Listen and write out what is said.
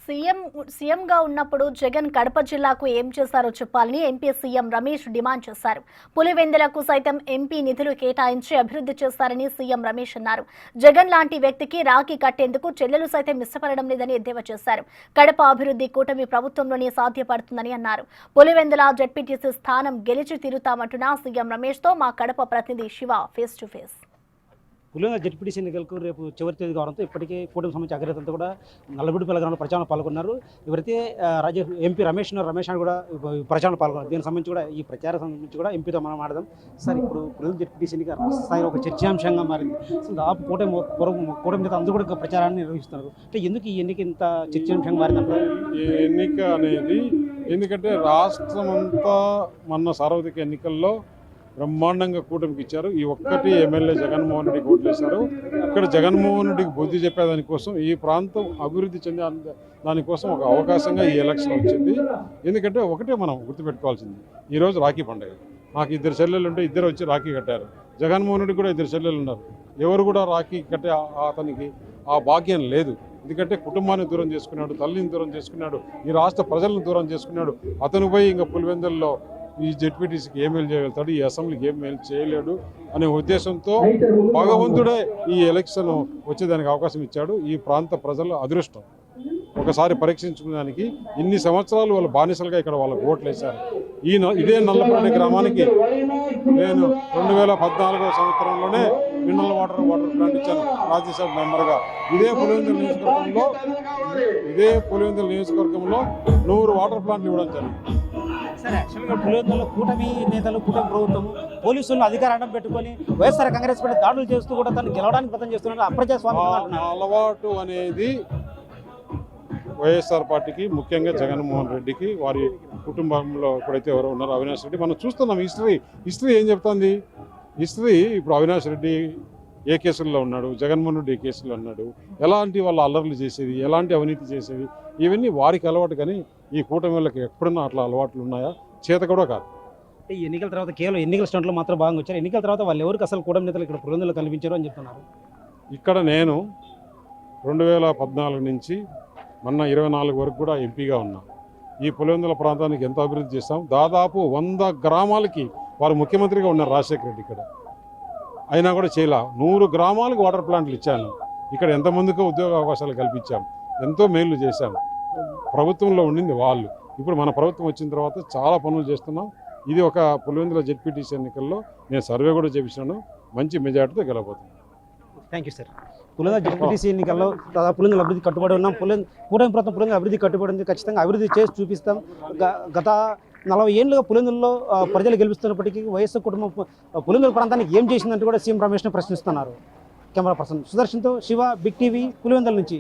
సీఎంగా ఉన్నప్పుడు జగన్ కడప జిల్లాకు ఏం చేశారో చెప్పాలని ఎంపీ సీఎం రమేష్ డిమాండ్ చేశారు. పులివెందులకు సైతం ఎంపీ నిధులు కేటాయించి అభివృద్ధి చేస్తారని సీఎం రమేష్ అన్నారు. జగన్ లాంటి వ్యక్తికి రాఖీ కట్టేందుకు చెల్లెలు సైతం ఇష్టపడడం లేదని ఎద్దేవా చేశారు. కడప అభివృద్ధి కూటమి ప్రభుత్వంలోనే సాధ్యపడుతుందని అన్నారు. పులివెందుల జెడ్పీటీసీ స్థానం గెలిచి తీరుతామంటున్న సీఎం రమేష్ తో మా కడప ప్రతినిధి Shiva face to face. Pulivendula ZPTC ఎన్నికలకు రేపు చివరి తేదీ కావడంతో ఇప్పటికే కూటమి సంబంధించి అగ్రనేతలతో కూడా నల్లబుడిపల్లి గ్రామంలో ప్రచారంలో పాల్గొన్నారు. ఎవరైతే ఎంపీ రమేష్ అని కూడా ప్రచారంలో పాల్గొన్నారు. దీనికి సంబంధించి కూడా ఈ ప్రచారం సంబంధించి కూడా ఎంపీతో మనం మాట్లాడదాం. సార్, ఇప్పుడు పులివెందుల జెడ్పీటీసీ ఎన్నిక స్థాయిలో ఒక చర్చాంశంగా మారింది. దాదాపు కూటమి నేత అందరూ కూడా ప్రచారాన్ని నిర్వహిస్తున్నారు. అంటే ఎందుకు ఈ ఎన్నిక ఇంత చర్చాంశంగా మారిందంటే ఈ ఎన్నిక అనేది ఎందుకంటే రాష్ట్రం అంతా మొన్న సార్వత్రిక ఎన్నికల్లో బ్రహ్మాండంగా కూటమికి ఇచ్చారు. ఈ ఒక్కటి ఎమ్మెల్యే జగన్మోహన్ రెడ్డికి ఓట్లేశారు. ఇక్కడ జగన్మోహన్ రెడ్డికి బుద్ధి చెప్పేదానికోసం ఈ ప్రాంతం అభివృద్ధి చెందే దానికోసం ఒక అవకాశంగా ఈ ఎలక్షన్ వచ్చింది. ఎందుకంటే ఒకటే మనం గుర్తుపెట్టుకోవాల్సింది, ఈరోజు రాఖీ పండుగ. నాకు 2 చెల్లెలు ఉంటే 2 వచ్చి రాఖీ కట్టారు. జగన్మోహన్ రెడ్డి కూడా 2 చెల్లెలు ఉన్నారు. ఎవరు కూడా రాఖీ కట్టే అతనికి ఆ భాగ్యం లేదు. ఎందుకంటే కుటుంబాన్ని దూరం చేసుకున్నాడు, తల్లిని దూరం చేసుకున్నాడు, ఈ రాష్ట్ర ప్రజలను దూరం చేసుకున్నాడు. అతను పోయి ఇంకా పులివెందుల్లో ఈ జెడ్పీటీసీకి ఏం మేలు చేయగలుగుతాడు, ఈ అసెంబ్లీకి ఏం మేలు చేయలేడు అనే ఉద్దేశంతో భగవంతుడే ఈ ఎలక్షన్ వచ్చేదానికి అవకాశం ఇచ్చాడు. ఈ ప్రాంత ప్రజల అదృష్టం ఒకసారి పరీక్షించుకోవడానికి ఇన్ని సంవత్సరాలు వాళ్ళు బానిసలుగా ఇక్కడ వాళ్ళకు ఓట్లు వేశారు. ఇదే నల్లపల్లి గ్రామానికి నేను 2014 సంవత్సరంలోనే మినరల్ వాటర్ ప్లాంట్ ఇచ్చాను రాజ్యసభ మెంబర్గా. ఇదే పులివెందుల నియోజకవర్గంలో 100 వాటర్ ప్లాంట్లు ఇవ్వడం జరిగింది. సరే, యాక్చువల్గా పులివెందుల కూటమి నేతలు, కూటమి ప్రభుత్వం పోలీసులను అధికారాన్ని పెట్టుకొని వైఎస్ఆర్ కాంగ్రెస్ పార్టీ దాడులు చేస్తూ కూడా తను గెలవడానికి ప్రయత్నం చేస్తున్నారు. అప్రజాస్వామ్యం అలవాటు అనేది వైఎస్ఆర్ పార్టీకి, ముఖ్యంగా జగన్మోహన్ రెడ్డికి, వారి కుటుంబంలో ఎప్పుడైతే ఎవరో ఉన్నారో అవినాష్ రెడ్డి, మనం చూస్తున్నాం హిస్టరీ ఏం చెప్తుంది. ఇప్పుడు అవినాష్ రెడ్డి ఏ కేసుల్లో ఉన్నాడు, జగన్మోహన్ రెడ్డి ఏ కేసులో ఉన్నాడు, ఎలాంటి వాళ్ళ అల్లర్లు చేసేది, ఎలాంటి అవినీతి చేసేది, ఇవన్నీ వారికి అలవాటు. కానీ ఈ కూటమి వాళ్ళకి ఎప్పుడన్నా అట్లా అలవాట్లు ఉన్నాయా? చేత కూడా కాదు. ఈ ఎన్నికల తర్వాత కేవలం ఎన్నికల స్టంట్లో మాత్రం భాగంగా వచ్చారు. ఎన్నికల తర్వాత వాళ్ళు ఎవరికి అసలు కూటమి నేతలు ఇక్కడ పులివెందులో కనిపించారు అని చెప్తున్నారు. ఇక్కడ నేను 2014 నుంచి మొన్న 24 వరకు కూడా ఎంపీగా ఉన్నా. ఈ పులివెందుల ప్రాంతానికి ఎంత అభివృద్ధి చేస్తాం. దాదాపు 100 గ్రామాలకి వారు ముఖ్యమంత్రిగా ఉన్నారు రాజశేఖర రెడ్డి. ఇక్కడ అయినా కూడా చేయలే. 100 గ్రామాలకు వాటర్ ప్లాంట్లు ఇచ్చాను. ఇక్కడ ఎంతమందికో ఉద్యోగ అవకాశాలు కల్పించాం, ఎంతో మేలు చేశాం. ప్రభుత్వంలో ఉండింది వాళ్ళు. ఇప్పుడు మన ప్రభుత్వం వచ్చిన తర్వాత చాలా పనులు చేస్తున్నాం. ఇది ఒక పులివెందుల జెడ్పీటీసీ ఎన్నికల్లో నేను సర్వే కూడా చేపించాను. మంచి మెజార్టీతో గెలవబోతున్నాను. Thank you sir. Pulivendula ZPTC ఎన్నికల్లో దాదాపు పులివెందుల అభివృద్ధి కట్టుబడి ఉన్నాం. కూటమి ప్రభుత్వం పులివెందుల అభివృద్ధి కట్టుబడి ఉంది. ఖచ్చితంగా అభివృద్ధి చేసి చూపిస్తాం. గత 40 ఏళ్ళుగా పులివెందుల్లో ప్రజలు గెలుస్తున్నప్పటికీ వైఎస్ఆర్ కుటుంబం పులివెందుల ప్రాంతానికి ఏం చేసిందంటూ కూడా సీఎం రమేష్ను ప్రశ్నిస్తున్నారు. కెమెరా పర్సన్ సుదర్శన్తో శివ, బిగ్ టీవీ, పులివెందుల నుంచి.